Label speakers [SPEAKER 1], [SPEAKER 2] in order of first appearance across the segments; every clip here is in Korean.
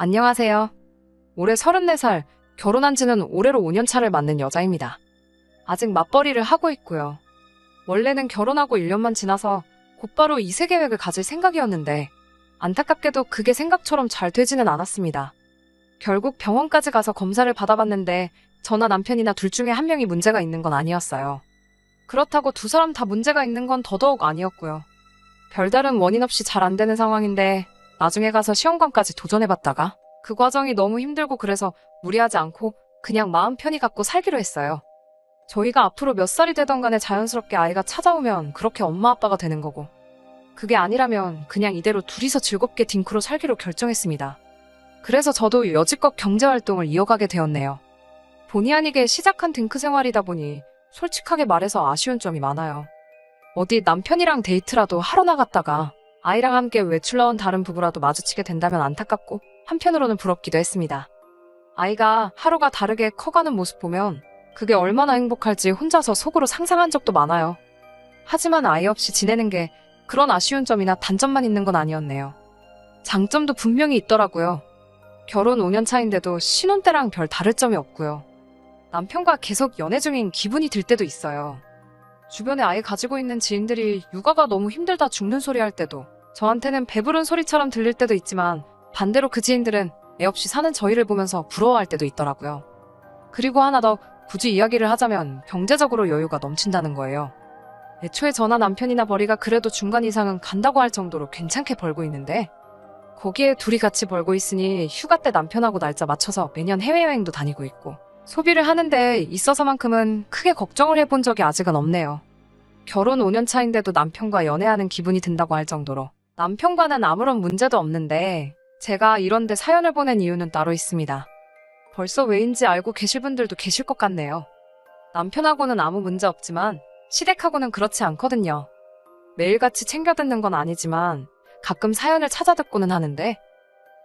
[SPEAKER 1] 안녕하세요. 올해 34살, 결혼한 지는 올해로 5년 차를 맞는 여자입니다. 아직 맞벌이를 하고 있고요. 원래는 결혼하고 1년만 지나서 곧바로 이세 계획을 가질 생각이었는데 안타깝게도 그게 생각처럼 잘 되지는 않았습니다. 결국 병원까지 가서 검사를 받아봤는데 저나 남편이나 둘 중에 한 명이 문제가 있는 건 아니었어요. 그렇다고 두 사람 다 문제가 있는 건 더더욱 아니었고요. 별다른 원인 없이 잘 안 되는 상황인데 나중에 가서 시험관까지 도전해봤다가 그 과정이 너무 힘들고 그래서 무리하지 않고 그냥 마음 편히 갖고 살기로 했어요. 저희가 앞으로 몇 살이 되던 간에 자연스럽게 아이가 찾아오면 그렇게 엄마 아빠가 되는 거고 그게 아니라면 그냥 이대로 둘이서 즐겁게 딩크로 살기로 결정했습니다. 그래서 저도 여지껏 경제활동을 이어가게 되었네요. 본의 아니게 시작한 딩크 생활이다 보니 솔직하게 말해서 아쉬운 점이 많아요. 어디 남편이랑 데이트라도 하러 나갔다가 아이랑 함께 외출 나온 다른 부부라도 마주치게 된다면 안타깝고 한편으로는 부럽기도 했습니다. 아이가 하루가 다르게 커가는 모습 보면 그게 얼마나 행복할지 혼자서 속으로 상상한 적도 많아요. 하지만 아이 없이 지내는 게 그런 아쉬운 점이나 단점만 있는 건 아니었네요. 장점도 분명히 있더라고요. 결혼 5년 차인데도 신혼 때랑 별 다를 점이 없고요. 남편과 계속 연애 중인 기분이 들 때도 있어요. 주변에 아이 가지고 있는 지인들이 육아가 너무 힘들다 죽는 소리 할 때도 저한테는 배부른 소리처럼 들릴 때도 있지만 반대로 그 지인들은 애 없이 사는 저희를 보면서 부러워할 때도 있더라고요. 그리고 하나 더 굳이 이야기를 하자면 경제적으로 여유가 넘친다는 거예요. 애초에 저나 남편이나 벌이가 그래도 중간 이상은 간다고 할 정도로 괜찮게 벌고 있는데 거기에 둘이 같이 벌고 있으니 휴가 때 남편하고 날짜 맞춰서 매년 해외여행도 다니고 있고 소비를 하는 데 있어서만큼은 크게 걱정을 해본 적이 아직은 없네요. 결혼 5년 차인데도 남편과 연애하는 기분이 든다고 할 정도로 남편과는 아무런 문제도 없는데 제가 이런데 사연을 보낸 이유는 따로 있습니다. 벌써 왜인지 알고 계실 분들도 계실 것 같네요. 남편하고는 아무 문제 없지만 시댁하고는 그렇지 않거든요. 매일같이 챙겨 듣는 건 아니지만 가끔 사연을 찾아 듣고는 하는데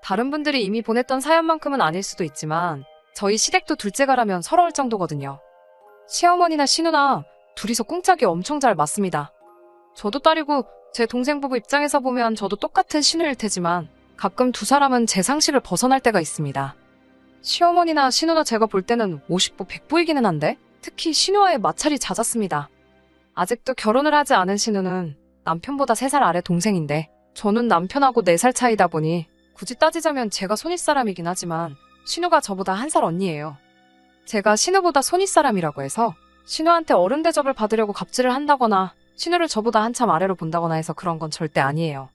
[SPEAKER 1] 다른 분들이 이미 보냈던 사연만큼은 아닐 수도 있지만 저희 시댁도 둘째가라면 서러울 정도거든요. 시어머니나 시누나 둘이서 꿍짝이 엄청 잘 맞습니다. 저도 딸이고 제 동생 부부 입장에서 보면 저도 똑같은 시누일 테지만 가끔 두 사람은 제 상식을 벗어날 때가 있습니다. 시어머니나 시누나 제가 볼 때는 50보 100보이기는 한데 특히 시누와의 마찰이 잦았습니다. 아직도 결혼을 하지 않은 시누는 남편보다 3살 아래 동생인데 저는 남편하고 4살 차이다 보니 굳이 따지자면 제가 손윗사람이긴 하지만 시누가 저보다 1살 언니예요. 제가 시누보다 손윗사람이라고 해서 시누한테 어른 대접을 받으려고 갑질을 한다거나 시누를 저보다 한참 아래로 본다거나 해서 그런 건 절대 아니에요.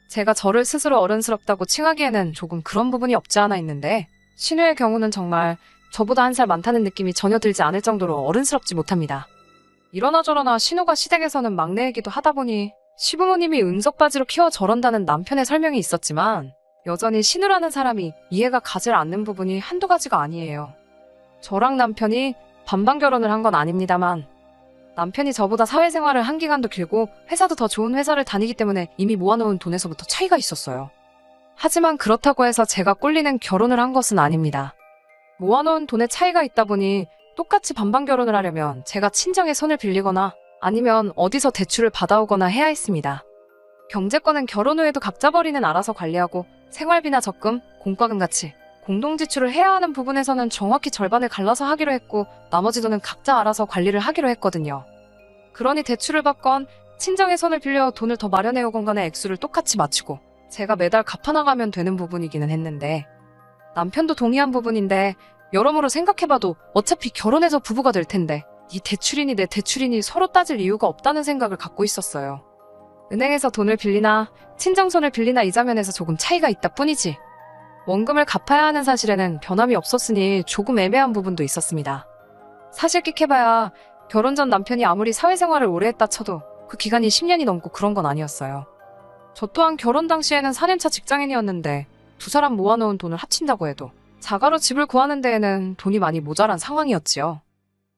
[SPEAKER 1] 제가 저를 스스로 어른스럽다고 칭하기에는 조금 그런 부분이 없지 않아 있는데 시누의 경우는 정말 저보다 1살 많다는 느낌이 전혀 들지 않을 정도로 어른스럽지 못합니다. 이러나 저러나 시누가 시댁에서는 막내이기도 하다 보니 시부모님이 은석바지로 키워 저런다는 남편의 설명이 있었지만 여전히 시누라는 사람이 이해가 가질 않는 부분이 한두 가지가 아니에요. 저랑 남편이 반반 결혼을 한 건 아닙니다만 남편이 저보다 사회생활을 한 기간도 길고 회사도 더 좋은 회사를 다니기 때문에 이미 모아놓은 돈에서부터 차이가 있었어요. 하지만 그렇다고 해서 제가 꼴리는 결혼을 한 것은 아닙니다. 모아놓은 돈에 차이가 있다 보니 똑같이 반반 결혼을 하려면 제가 친정의 손을 빌리거나 아니면 어디서 대출을 받아오거나 해야 했습니다. 경제권은 결혼 후에도 각자 벌이는 알아서 관리하고 생활비나 적금, 공과금 같이 공동지출을 해야 하는 부분에서는 정확히 절반을 갈라서 하기로 했고 나머지 돈은 각자 알아서 관리를 하기로 했거든요. 그러니 대출을 받건 친정의 손을 빌려 돈을 더 마련해오건 간에 액수를 똑같이 맞추고 제가 매달 갚아나가면 되는 부분이기는 했는데 남편도 동의한 부분인데 여러모로 생각해봐도 어차피 결혼해서 부부가 될 텐데 네 대출이니 내 대출이니 서로 따질 이유가 없다는 생각을 갖고 있었어요. 은행에서 돈을 빌리나 친정 손을 빌리나 이자면에서 조금 차이가 있다 뿐이지 원금을 갚아야 하는 사실에는 변함이 없었으니 조금 애매한 부분도 있었습니다. 사실 끽해봐야 결혼 전 남편이 아무리 사회생활을 오래 했다 쳐도 그 기간이 10년이 넘고 그런 건 아니었어요. 저 또한 결혼 당시에는 4년차 직장인이었는데 두 사람 모아놓은 돈을 합친다고 해도 자가로 집을 구하는 데에는 돈이 많이 모자란 상황이었지요.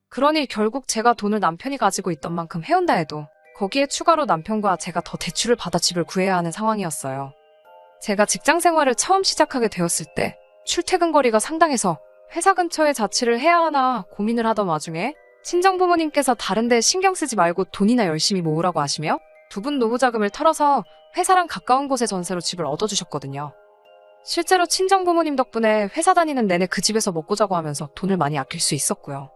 [SPEAKER 1] 그러니 결국 제가 돈을 남편이 가지고 있던 만큼 해온다 해도 거기에 추가로 남편과 제가 더 대출을 받아 집을 구해야 하는 상황이었어요. 제가 직장 생활을 처음 시작하게 되었을 때 출퇴근 거리가 상당해서 회사 근처에 자취를 해야 하나 고민을 하던 와중에 친정부모님께서 다른 데 신경 쓰지 말고 돈이나 열심히 모으라고 하시며 두 분 노후 자금을 털어서 회사랑 가까운 곳에 전세로 집을 얻어주셨거든요. 실제로 친정 부모님 덕분에 회사 다니는 내내 그 집에서 먹고 자고 하면서 돈을 많이 아낄 수 있었고요.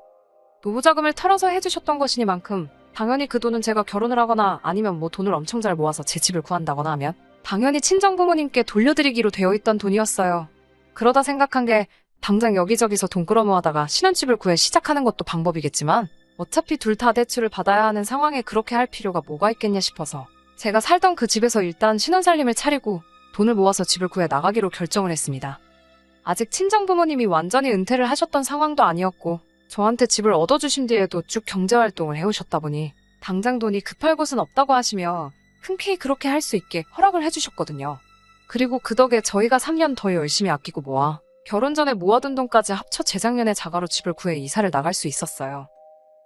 [SPEAKER 1] 노후자금을 털어서 해주셨던 것이니만큼 당연히 그 돈은 제가 결혼을 하거나 아니면 뭐 돈을 엄청 잘 모아서 제 집을 구한다거나 하면 당연히 친정 부모님께 돌려드리기로 되어 있던 돈이었어요. 그러다 생각한 게 당장 여기저기서 돈 끌어모아다가 신혼집을 구해 시작하는 것도 방법이겠지만 어차피 둘 다 대출을 받아야 하는 상황에 그렇게 할 필요가 뭐가 있겠냐 싶어서 제가 살던 그 집에서 일단 신혼살림을 차리고 돈을 모아서 집을 구해 나가기로 결정을 했습니다. 아직 친정 부모님이 완전히 은퇴를 하셨던 상황도 아니었고 저한테 집을 얻어주신 뒤에도 쭉 경제활동을 해오셨다 보니 당장 돈이 급할 곳은 없다고 하시며 흔쾌히 그렇게 할 수 있게 허락을 해주셨거든요. 그리고 그 덕에 저희가 3년 더 열심히 아끼고 모아 결혼 전에 모아둔 돈까지 합쳐 재작년에 자가로 집을 구해 이사를 나갈 수 있었어요.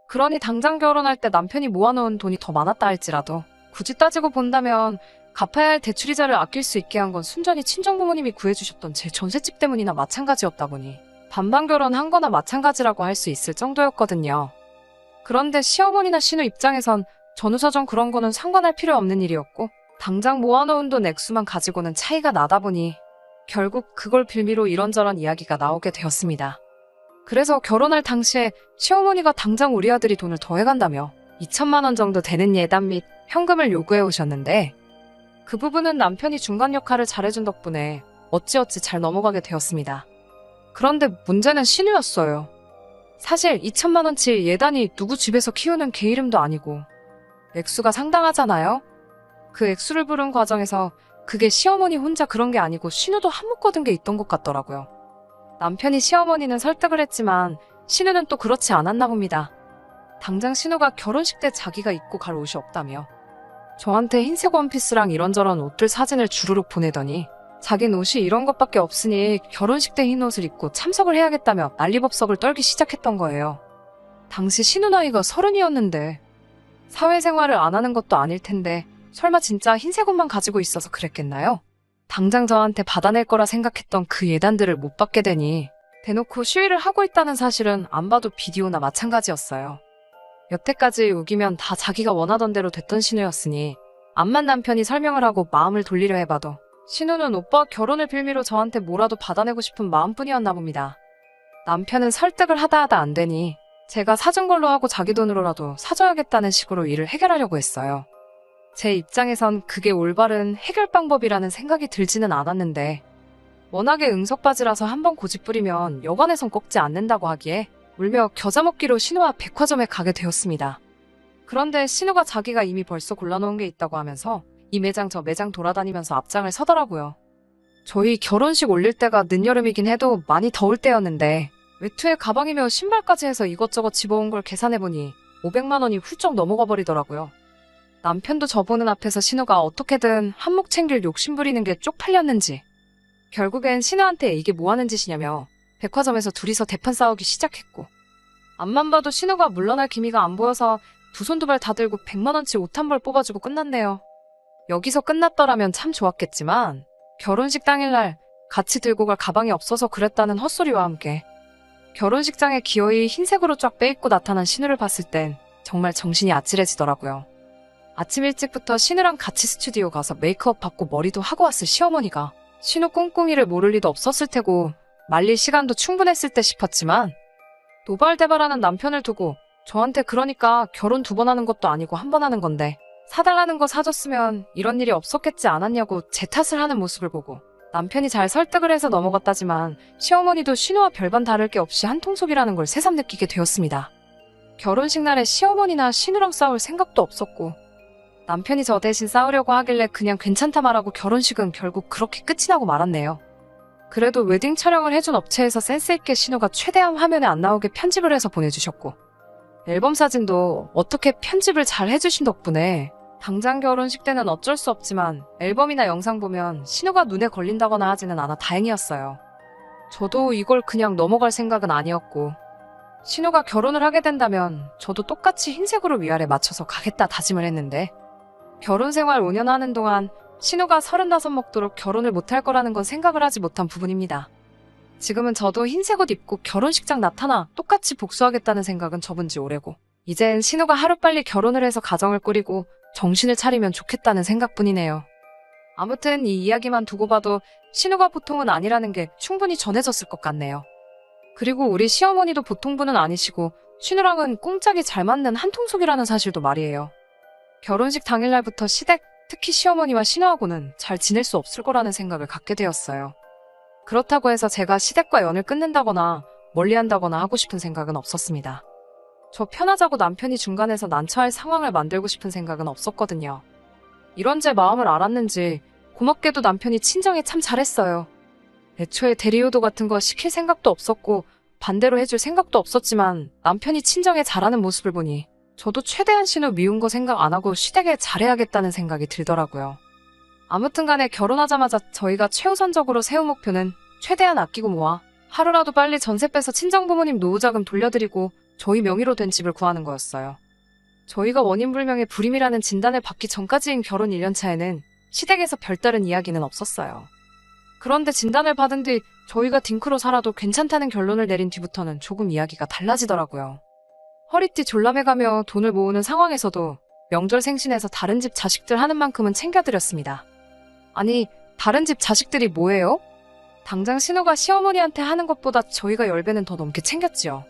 [SPEAKER 1] 그러니 당장 결혼할 때 남편이 모아놓은 돈이 더 많았다 할지라도 굳이 따지고 본다면 갚아야 할 대출이자를 아낄 수 있게 한 건 순전히 친정부모님이 구해주셨던 제 전셋집 때문이나 마찬가지였다 보니 반반 결혼한 거나 마찬가지라고 할 수 있을 정도였거든요. 그런데 시어머니나 신우 입장에선 전후사정 그런 거는 상관할 필요 없는 일이었고 당장 모아놓은 돈 액수만 가지고는 차이가 나다 보니 결국 그걸 빌미로 이런저런 이야기가 나오게 되었습니다. 그래서 결혼할 당시에 시어머니가 당장 우리 아들이 돈을 더해간다며 2천만 원 정도 되는 예단 및 현금을 요구해 오셨는데 그 부분은 남편이 중간 역할을 잘해준 덕분에 어찌어찌 잘 넘어가게 되었습니다. 그런데 문제는 신우였어요. 사실 2천만 원치 예단이 누구 집에서 키우는 개 이름도 아니고 액수가 상당하잖아요? 그 액수를 부른 과정에서 그게 시어머니 혼자 그런 게 아니고 신우도 한몫 거둔 게 있던 것 같더라고요. 남편이 시어머니는 설득을 했지만 신우는 또 그렇지 않았나 봅니다. 당장 신우가 결혼식 때 자기가 입고 갈 옷이 없다며 저한테 흰색 원피스랑 이런저런 옷들 사진을 주르륵 보내더니 자긴 옷이 이런 것밖에 없으니 결혼식 때 흰 옷을 입고 참석을 해야겠다며 난리법석을 떨기 시작했던 거예요. 당시 신우 나이가 30이었는데 사회생활을 안 하는 것도 아닐 텐데 설마 진짜 흰색 옷만 가지고 있어서 그랬겠나요? 당장 저한테 받아낼 거라 생각했던 그 예단들을 못 받게 되니 대놓고 시위를 하고 있다는 사실은 안 봐도 비디오나 마찬가지였어요. 여태까지 우기면 다 자기가 원하던 대로 됐던 신우였으니 암만 남편이 설명을 하고 마음을 돌리려 해봐도 신우는 오빠 결혼을 빌미로 저한테 뭐라도 받아내고 싶은 마음뿐이었나 봅니다. 남편은 설득을 하다 안 되니 제가 사준 걸로 하고 자기 돈으로라도 사줘야겠다는 식으로 일을 해결하려고 했어요. 제 입장에선 그게 올바른 해결 방법이라는 생각이 들지는 않았는데 워낙에 응석바지라서 한번 고집 부리면 여관에선 꺾지 않는다고 하기에 울며 겨자 먹기로 신우와 백화점에 가게 되었습니다. 그런데 신우가 자기가 이미 벌써 골라놓은 게 있다고 하면서 이 매장 저 매장 돌아다니면서 앞장을 서더라고요. 저희 결혼식 올릴 때가 늦여름이긴 해도 많이 더울 때였는데 외투에 가방이며 신발까지 해서 이것저것 집어온 걸 계산해보니 500만 원이 훌쩍 넘어가 버리더라고요. 남편도 저 보는 앞에서 신우가 어떻게든 한몫 챙길 욕심 부리는 게 쪽팔렸는지 결국엔 신우한테 이게 뭐 하는 짓이냐며 백화점에서 둘이서 대판 싸우기 시작했고 앞만 봐도 신우가 물러날 기미가 안 보여서 두 손 두 발 다 들고 100만 원치 옷 한 벌 뽑아주고 끝났네요. 여기서 끝났더라면 참 좋았겠지만 결혼식 당일날 같이 들고 갈 가방이 없어서 그랬다는 헛소리와 함께 결혼식장에 기어이 흰색으로 쫙 빼입고 나타난 신우를 봤을 땐 정말 정신이 아찔해지더라고요. 아침 일찍부터 신우랑 같이 스튜디오 가서 메이크업 받고 머리도 하고 왔을 시어머니가 신우 꿍꿍이를 모를 리도 없었을 테고 말릴 시간도 충분했을 때 싶었지만 노발대발하는 남편을 두고 저한테 그러니까 결혼 2번 하는 것도 아니고 1번 하는 건데 사달라는 거 사줬으면 이런 일이 없었겠지 않았냐고 제 탓을 하는 모습을 보고 남편이 잘 설득을 해서 넘어갔다지만 시어머니도 신우와 별반 다를 게 없이 한통속이라는 걸 새삼 느끼게 되었습니다. 결혼식 날에 시어머니나 신우랑 싸울 생각도 없었고 남편이 저 대신 싸우려고 하길래 그냥 괜찮다 말하고 결혼식은 결국 그렇게 끝이 나고 말았네요. 그래도 웨딩 촬영을 해준 업체에서 센스있게 신우가 최대한 화면에 안 나오게 편집을 해서 보내주셨고 앨범 사진도 어떻게 편집을 잘 해주신 덕분에 당장 결혼식 때는 어쩔 수 없지만 앨범이나 영상 보면 신우가 눈에 걸린다거나 하지는 않아 다행이었어요. 저도 이걸 그냥 넘어갈 생각은 아니었고 신우가 결혼을 하게 된다면 저도 똑같이 흰색으로 위아래 맞춰서 가겠다 다짐을 했는데 결혼 생활 5년 하는 동안 신우가 35 먹도록 결혼을 못할 거라는 건 생각을 하지 못한 부분입니다. 지금은 저도 흰색 옷 입고 결혼식장 나타나 똑같이 복수하겠다는 생각은 접은 지 오래고 이젠 신우가 하루빨리 결혼을 해서 가정을 꾸리고 정신을 차리면 좋겠다는 생각뿐이네요. 아무튼 이 이야기만 두고 봐도 신우가 보통은 아니라는 게 충분히 전해졌을 것 같네요. 그리고 우리 시어머니도 보통분은 아니시고 신우랑은 꽁짝이 잘 맞는 한통속이라는 사실도 말이에요. 결혼식 당일날부터 시댁, 특히 시어머니와 신우하고는 잘 지낼 수 없을 거라는 생각을 갖게 되었어요. 그렇다고 해서 제가 시댁과 연을 끊는다거나 멀리한다거나 하고 싶은 생각은 없었습니다. 저 편하자고 남편이 중간에서 난처할 상황을 만들고 싶은 생각은 없었거든요. 이런 제 마음을 알았는지 고맙게도 남편이 친정에 참 잘했어요. 애초에 대리효도 같은 거 시킬 생각도 없었고 반대로 해줄 생각도 없었지만 남편이 친정에 잘하는 모습을 보니 저도 최대한 신우 미운 거 생각 안 하고 시댁에 잘해야겠다는 생각이 들더라고요. 아무튼 간에 결혼하자마자 저희가 최우선적으로 세운 목표는 최대한 아끼고 모아 하루라도 빨리 전세 빼서 친정부모님 노후자금 돌려드리고 저희 명의로 된 집을 구하는 거였어요. 저희가 원인불명의 불임이라는 진단을 받기 전까지인 결혼 1년차에는 시댁에서 별다른 이야기는 없었어요. 그런데 진단을 받은 뒤 저희가 딩크로 살아도 괜찮다는 결론을 내린 뒤부터는 조금 이야기가 달라지더라고요. 허리띠 졸라매가며 돈을 모으는 상황에서도 명절 생신에서 다른 집 자식들 하는 만큼은 챙겨드렸습니다. 아니, 다른 집 자식들이 뭐예요? 당장 신우가 시어머니한테 하는 것보다 저희가 10배는 더 넘게 챙겼지요.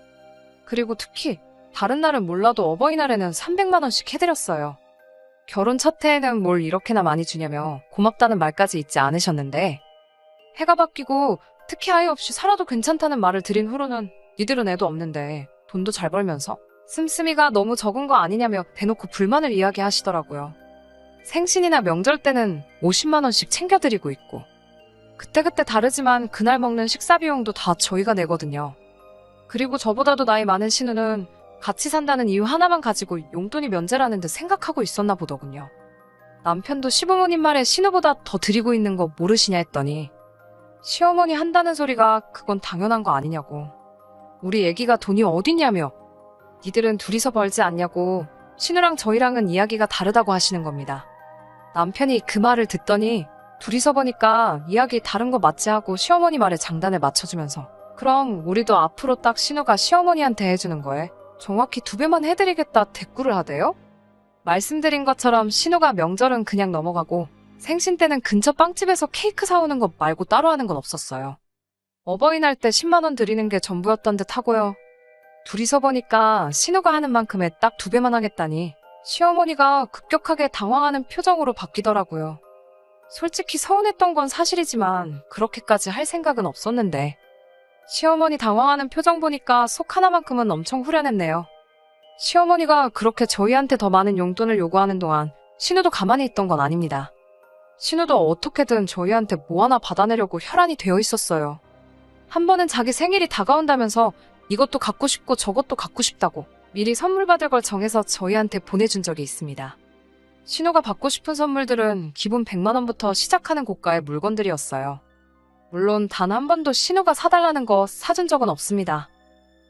[SPEAKER 1] 그리고 특히 다른 날은 몰라도 어버이날에는 300만 원씩 해드렸어요. 결혼 첫 해에는 뭘 이렇게나 많이 주냐며 고맙다는 말까지 잊지 않으셨는데 해가 바뀌고 특히 아이 없이 살아도 괜찮다는 말을 드린 후로는 니들은 애도 없는데 돈도 잘 벌면서 씀씀이가 너무 적은 거 아니냐며 대놓고 불만을 이야기하시더라고요. 생신이나 명절 때는 50만 원씩 챙겨드리고 있고 그때그때 다르지만 그날 먹는 식사 비용도 다 저희가 내거든요. 그리고 저보다도 나이 많은 신우는 같이 산다는 이유 하나만 가지고 용돈이 면제라는 듯 생각하고 있었나 보더군요. 남편도 시부모님 말에 신우보다 더 드리고 있는 거 모르시냐 했더니 시어머니 한다는 소리가 그건 당연한 거 아니냐고. 우리 애기가 돈이 어딨냐며 니들은 둘이서 벌지 않냐고 신우랑 저희랑은 이야기가 다르다고 하시는 겁니다. 남편이 그 말을 듣더니 둘이서 보니까 이야기 다른 거 맞지 하고 시어머니 말에 장단을 맞춰주면서 그럼 우리도 앞으로 딱 신우가 시어머니한테 해주는 거에 정확히 2배만 해드리겠다 대꾸를 하대요? 말씀드린 것처럼 신우가 명절은 그냥 넘어가고 생신 때는 근처 빵집에서 케이크 사오는 것 말고 따로 하는 건 없었어요. 어버이날 때 10만 원 드리는 게 전부였던 듯 하고요. 둘이서 보니까 신우가 하는 만큼에 딱 2배만 하겠다니 시어머니가 급격하게 당황하는 표정으로 바뀌더라고요. 솔직히 서운했던 건 사실이지만 그렇게까지 할 생각은 없었는데 시어머니 당황하는 표정 보니까 속 하나만큼은 엄청 후련했네요. 시어머니가 그렇게 저희한테 더 많은 용돈을 요구하는 동안 신우도 가만히 있던 건 아닙니다. 신우도 어떻게든 저희한테 뭐 하나 받아내려고 혈안이 되어 있었어요. 한 번은 자기 생일이 다가온다면서 이것도 갖고 싶고 저것도 갖고 싶다고 미리 선물 받을 걸 정해서 저희한테 보내준 적이 있습니다. 신우가 받고 싶은 선물들은 기본 100만 원부터 시작하는 고가의 물건들이었어요. 물론 단 한 번도 신우가 사달라는 거 사준 적은 없습니다.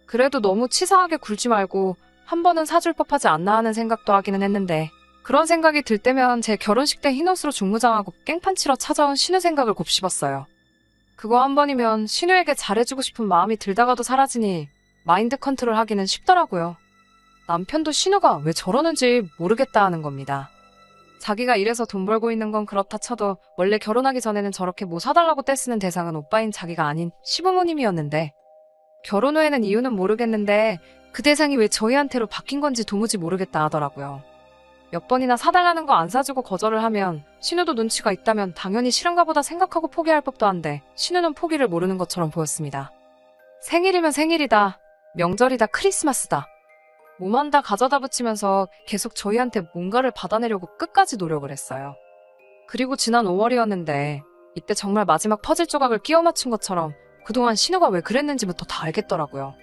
[SPEAKER 1] 그래도 너무 치사하게 굴지 말고 한 번은 사줄 법하지 않나 하는 생각도 하기는 했는데 그런 생각이 들 때면 제 결혼식 때 흰옷으로 중무장하고 깽판 치러 찾아온 신우 생각을 곱씹었어요. 그거 한 번이면 신우에게 잘해주고 싶은 마음이 들다가도 사라지니 마인드 컨트롤 하기는 쉽더라고요. 남편도 신우가 왜 저러는지 모르겠다 하는 겁니다. 자기가 이래서 돈 벌고 있는 건 그렇다 쳐도 원래 결혼하기 전에는 저렇게 뭐 사달라고 떼쓰는 대상은 오빠인 자기가 아닌 시부모님이었는데 결혼 후에는 이유는 모르겠는데 그 대상이 왜 저희한테로 바뀐 건지 도무지 모르겠다 하더라고요. 몇 번이나 사달라는 거 안 사주고 거절을 하면 신우도 눈치가 있다면 당연히 싫은가 보다 생각하고 포기할 법도 한데 신우는 포기를 모르는 것처럼 보였습니다. 생일이면 생일이다. 명절이다. 크리스마스다. 뭐만 다 가져다 붙이면서 계속 저희한테 뭔가를 받아내려고 끝까지 노력을 했어요. 그리고 지난 5월이었는데 이때 정말 마지막 퍼즐 조각을 끼워 맞춘 것처럼 그동안 신우가 왜 그랬는지부터 다 알겠더라고요.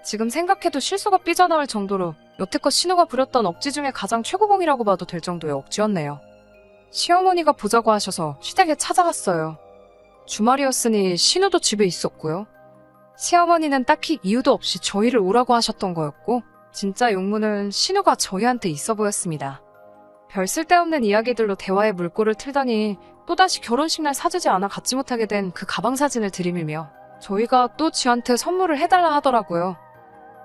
[SPEAKER 1] 지금 생각해도 실수가 삐져나올 정도로 여태껏 신우가 부렸던 억지 중에 가장 최고봉이라고 봐도 될 정도의 억지였네요. 시어머니가 보자고 하셔서 시댁에 찾아갔어요. 주말이었으니 신우도 집에 있었고요. 시어머니는 딱히 이유도 없이 저희를 오라고 하셨던 거였고 진짜 용무는 신우가 저희한테 있어 보였습니다. 별 쓸데없는 이야기들로 대화의 물꼬를 틀더니 또다시 결혼식 날 사주지 않아 갖지 못하게 된 그 가방 사진을 들이밀며 저희가 또 쥐한테 선물을 해달라 하더라고요.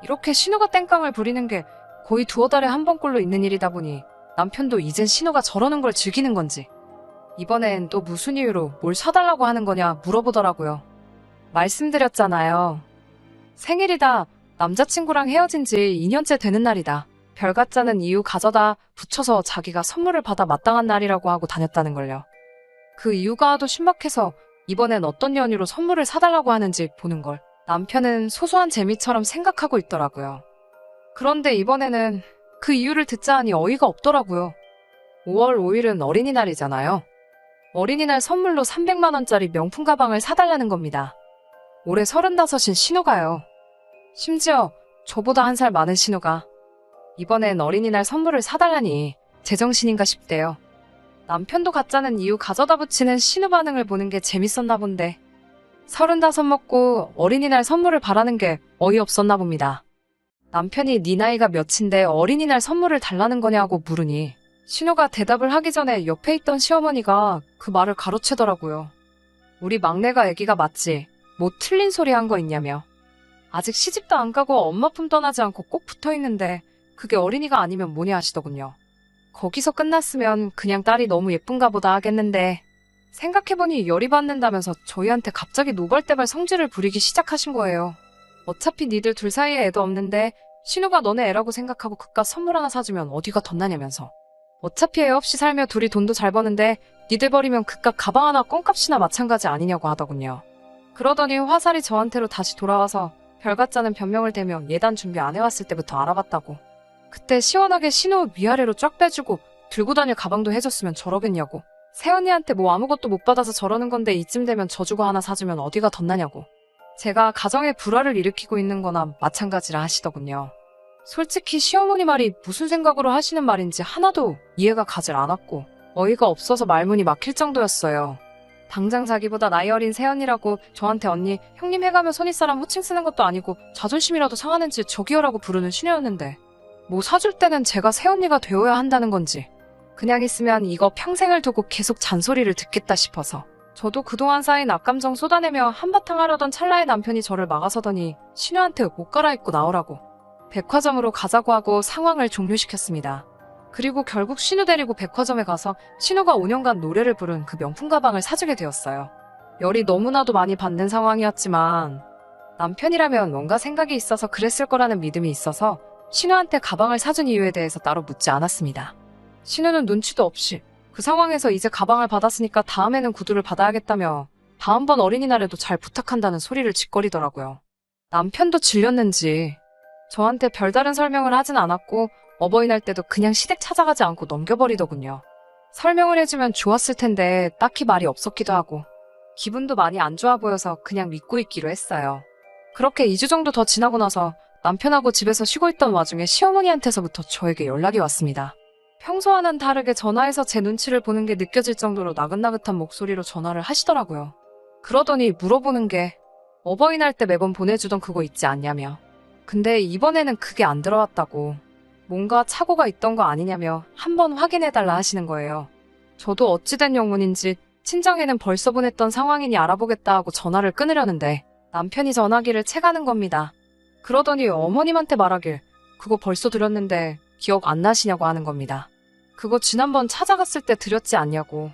[SPEAKER 1] 이렇게 신우가 땡깡을 부리는 게 거의 두어 달에 한 번꼴로 있는 일이다 보니 남편도 이젠 신우가 저러는 걸 즐기는 건지 이번엔 또 무슨 이유로 뭘 사달라고 하는 거냐 물어보더라고요. 말씀드렸잖아요. 생일이다. 남자친구랑 헤어진 지 2년째 되는 날이다. 별 같자는 이유 가져다 붙여서 자기가 선물을 받아 마땅한 날이라고 하고 다녔다는 걸요. 그 이유가 하도 신박해서 이번엔 어떤 연유로 선물을 사달라고 하는지 보는 걸 남편은 소소한 재미처럼 생각하고 있더라고요. 그런데 이번에는 그 이유를 듣자 하니 어이가 없더라고요. 5월 5일은 어린이날이잖아요. 어린이날 선물로 300만 원짜리 명품 가방을 사달라는 겁니다. 올해 35인 신우가요. 심지어 저보다 한 살 많은 신우가 이번엔 어린이날 선물을 사달라니 제정신인가 싶대요. 남편도 가짜는 이유 가져다 붙이는 신우 반응을 보는 게 재밌었나 본데 35 먹고 어린이날 선물을 바라는 게 어이없었나 봅니다. 남편이 네 나이가 몇인데 어린이날 선물을 달라는 거냐고 물으니 신우가 대답을 하기 전에 옆에 있던 시어머니가 그 말을 가로채더라고요. 우리 막내가 아기가 맞지? 뭐 틀린 소리 한 거 있냐며. 아직 시집도 안 가고 엄마 품 떠나지 않고 꼭 붙어있는데 그게 어린이가 아니면 뭐냐 하시더군요. 거기서 끝났으면 그냥 딸이 너무 예쁜가 보다 하겠는데 생각해보니 열이 받는다면서 저희한테 갑자기 노발대발 성질을 부리기 시작하신 거예요. 어차피 니들 둘 사이에 애도 없는데 신우가 너네 애라고 생각하고 그깟 선물 하나 사주면 어디가 덧나냐면서. 어차피 애 없이 살며 둘이 돈도 잘 버는데 니들 버리면 그깟 가방 하나 껌값이나 마찬가지 아니냐고 하더군요. 그러더니 화살이 저한테로 다시 돌아와서 별같자는 변명을 대며 예단 준비 안 해왔을 때부터 알아봤다고. 그때 시원하게 신우 위아래로 쫙 빼주고 들고 다닐 가방도 해줬으면 저러겠냐고. 새언니한테 뭐 아무것도 못 받아서 저러는 건데 이쯤 되면 져주고 하나 사주면 어디가 덧나냐고. 제가 가정에 불화를 일으키고 있는 거나 마찬가지라 하시더군요. 솔직히 시어머니 말이 무슨 생각으로 하시는 말인지 하나도 이해가 가질 않았고 어이가 없어서 말문이 막힐 정도였어요. 당장 자기보다 나이 어린 새언니라고 저한테 언니, 형님 해가며 손윗사람 호칭 쓰는 것도 아니고 자존심이라도 상하는지 저기요라고 부르는 신우였는데 뭐 사줄 때는 제가 새언니가 되어야 한다는 건지 그냥 있으면 이거 평생을 두고 계속 잔소리를 듣겠다 싶어서 저도 그동안 쌓인 악감정 쏟아내며 한바탕 하려던 찰나에 남편이 저를 막아서더니 신우한테 옷 갈아입고 나오라고 백화점으로 가자고 하고 상황을 종료시켰습니다. 그리고 결국 신우 데리고 백화점에 가서 신우가 5년간 노래를 부른 그 명품 가방을 사주게 되었어요. 열이 너무나도 많이 받는 상황이었지만 남편이라면 뭔가 생각이 있어서 그랬을 거라는 믿음이 있어서 신우한테 가방을 사준 이유에 대해서 따로 묻지 않았습니다. 신우는 눈치도 없이 그 상황에서 이제 가방을 받았으니까 다음에는 구두를 받아야겠다며 다음번 어린이날에도 잘 부탁한다는 소리를 짓거리더라고요. 남편도 질렸는지 저한테 별다른 설명을 하진 않았고 어버이날 때도 그냥 시댁 찾아가지 않고 넘겨버리더군요. 설명을 해주면 좋았을 텐데 딱히 말이 없었기도 하고 기분도 많이 안 좋아 보여서 그냥 믿고 있기로 했어요. 그렇게 2주 정도 더 지나고 나서 남편하고 집에서 쉬고 있던 와중에 시어머니한테서부터 저에게 연락이 왔습니다. 평소와는 다르게 전화해서 제 눈치를 보는 게 느껴질 정도로 나긋나긋한 목소리로 전화를 하시더라고요. 그러더니 물어보는 게 어버이날 때 매번 보내주던 그거 있지 않냐며. 근데 이번에는 그게 안 들어왔다고. 뭔가 착오가 있던 거 아니냐며 한번 확인해달라 하시는 거예요. 저도 어찌된 영문인지 친정에는 벌써 보냈던 상황이니 알아보겠다 하고 전화를 끊으려는데 남편이 전화기를 채가는 겁니다. 그러더니 어머님한테 말하길 그거 벌써 드렸는데 기억 안 나시냐고 하는 겁니다. 그거 지난번 찾아갔을 때 드렸지 않냐고.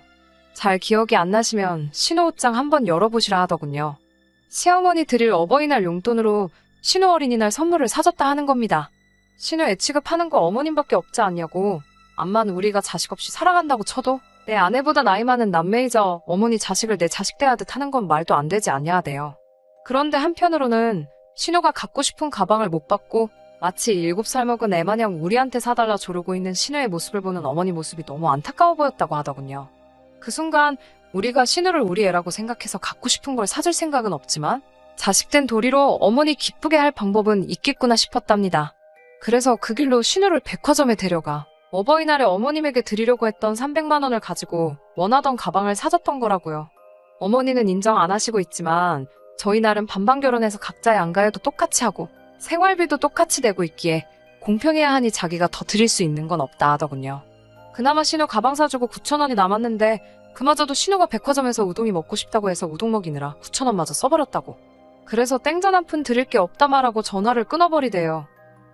[SPEAKER 1] 잘 기억이 안 나시면 신우 옷장 한번 열어보시라 하더군요. 시어머니 드릴 어버이날 용돈으로 신우 어린이날 선물을 사줬다 하는 겁니다. 신우 애 취급하는 거 어머님밖에 없지 않냐고. 암만 우리가 자식 없이 살아간다고 쳐도 내 아내보다 나이 많은 남매이자 어머니 자식을 내 자식 대하듯 하는 건 말도 안 되지 않냐 하대요. 그런데 한편으로는 신우가 갖고 싶은 가방을 못 받고 마치 7살 먹은 애 마냥 우리한테 사달라 조르고 있는 신우의 모습을 보는 어머니 모습이 너무 안타까워 보였다고 하더군요. 그 순간 우리가 신우를 우리 애라고 생각해서 갖고 싶은 걸 사줄 생각은 없지만 자식된 도리로 어머니 기쁘게 할 방법은 있겠구나 싶었답니다. 그래서 그 길로 신우를 백화점에 데려가 어버이날에 어머님에게 드리려고 했던 300만 원을 가지고 원하던 가방을 사줬던 거라고요. 어머니는 인정 안 하시고 있지만 저희 날은 반반 결혼해서 각자의 안가에도 똑같이 하고 생활비도 똑같이 내고 있기에 공평해야 하니 자기가 더 드릴 수 있는 건 없다 하더군요. 그나마 신우 가방 사주고 9,000원이 남았는데 그마저도 신우가 백화점에서 우동이 먹고 싶다고 해서 우동 먹이느라 9,000원마저 써버렸다고. 그래서 땡전 한 푼 드릴 게 없다 말하고 전화를 끊어버리대요.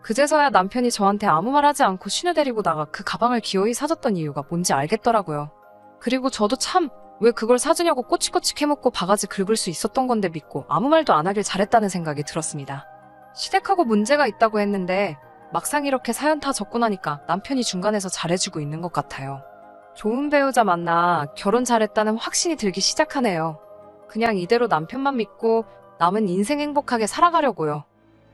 [SPEAKER 1] 그제서야 남편이 저한테 아무 말 하지 않고 신우 데리고 나가 그 가방을 기어이 사줬던 이유가 뭔지 알겠더라고요. 그리고 저도 참 왜 그걸 사주냐고 꼬치꼬치 캐묻고 바가지 긁을 수 있었던 건데 믿고 아무 말도 안 하길 잘했다는 생각이 들었습니다. 시댁하고 문제가 있다고 했는데 막상 이렇게 사연 다 적고 나니까 남편이 중간에서 잘해주고 있는 것 같아요. 좋은 배우자 만나 결혼 잘했다는 확신이 들기 시작하네요. 그냥 이대로 남편만 믿고 남은 인생 행복하게 살아가려고요.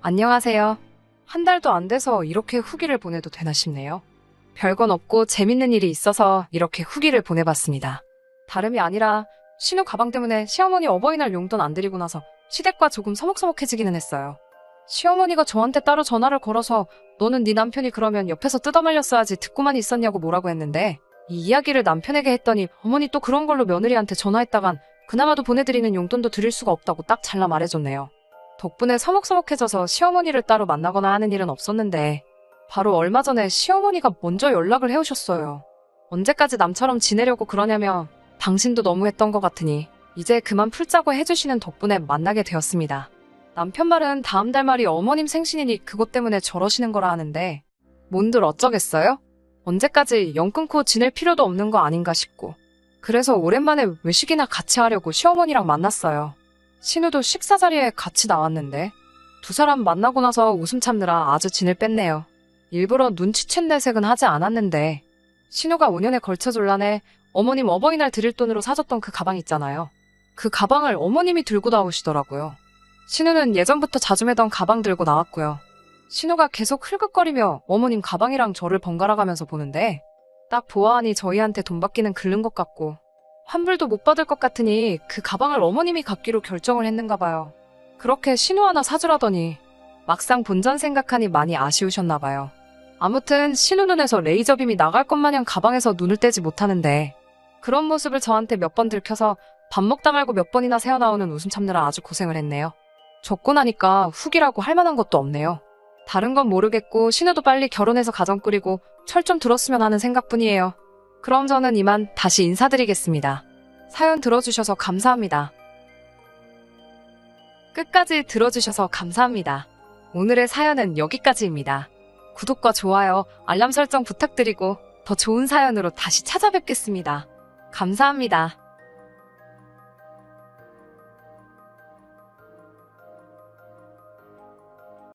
[SPEAKER 1] 안녕하세요. 한 달도 안 돼서 이렇게 후기를 보내도 되나 싶네요. 별건 없고 재밌는 일이 있어서 이렇게 후기를 보내봤습니다. 다름이 아니라 신우 가방 때문에 시어머니 어버이날 용돈 안 드리고 나서 시댁과 조금 서먹서먹해지기는 했어요. 시어머니가 저한테 따로 전화를 걸어서 너는 네 남편이 그러면 옆에서 뜯어말렸어야지 듣고만 있었냐고 뭐라고 했는데 이 이야기를 남편에게 했더니 어머니 또 그런 걸로 며느리한테 전화했다간 그나마도 보내드리는 용돈도 드릴 수가 없다고 딱 잘라 말해줬네요. 덕분에 서먹서먹해져서 시어머니를 따로 만나거나 하는 일은 없었는데 바로 얼마 전에 시어머니가 먼저 연락을 해오셨어요. 언제까지 남처럼 지내려고 그러냐며 당신도 너무했던 것 같으니 이제 그만 풀자고 해주시는 덕분에 만나게 되었습니다. 남편 말은 다음 달 말이 어머님 생신이니 그것 때문에 저러시는 거라 하는데 뭔들 어쩌겠어요? 언제까지 연 끊고 지낼 필요도 없는 거 아닌가 싶고 그래서 오랜만에 외식이나 같이 하려고 시어머니랑 만났어요. 신우도 식사 자리에 같이 나왔는데 두 사람 만나고 나서 웃음 참느라 아주 진을 뺐네요. 일부러 눈치챈 내색은 하지 않았는데 신우가 5년에 걸쳐 졸라내 어머님 어버이날 드릴 돈으로 사줬던 그 가방 있잖아요. 그 가방을 어머님이 들고 나오시더라고요. 신우는 예전부터 자주 매던 가방 들고 나왔고요. 신우가 계속 흘끗거리며 어머님 가방이랑 저를 번갈아 가면서 보는데 딱 보아하니 저희한테 돈 받기는 글른 것 같고 환불도 못 받을 것 같으니 그 가방을 어머님이 갖기로 결정을 했는가 봐요. 그렇게 신우 하나 사주라더니 막상 본전 생각하니 많이 아쉬우셨나 봐요. 아무튼 신우 눈에서 레이저빔이 나갈 것 마냥 가방에서 눈을 떼지 못하는데 그런 모습을 저한테 몇 번 들켜서 밥 먹다 말고 몇 번이나 새어나오는 웃음 참느라 아주 고생을 했네요. 적고 나니까 후기라고 할 만한 것도 없네요. 다른 건 모르겠고 신우도 빨리 결혼해서 가정 꾸리고 철 좀 들었으면 하는 생각뿐이에요. 그럼 저는 이만 다시 인사드리겠습니다. 사연 들어주셔서 감사합니다. 끝까지 들어주셔서 감사합니다. 오늘의 사연은 여기까지입니다. 구독과 좋아요, 알람 설정 부탁드리고 더 좋은 사연으로 다시 찾아뵙겠습니다. 감사합니다.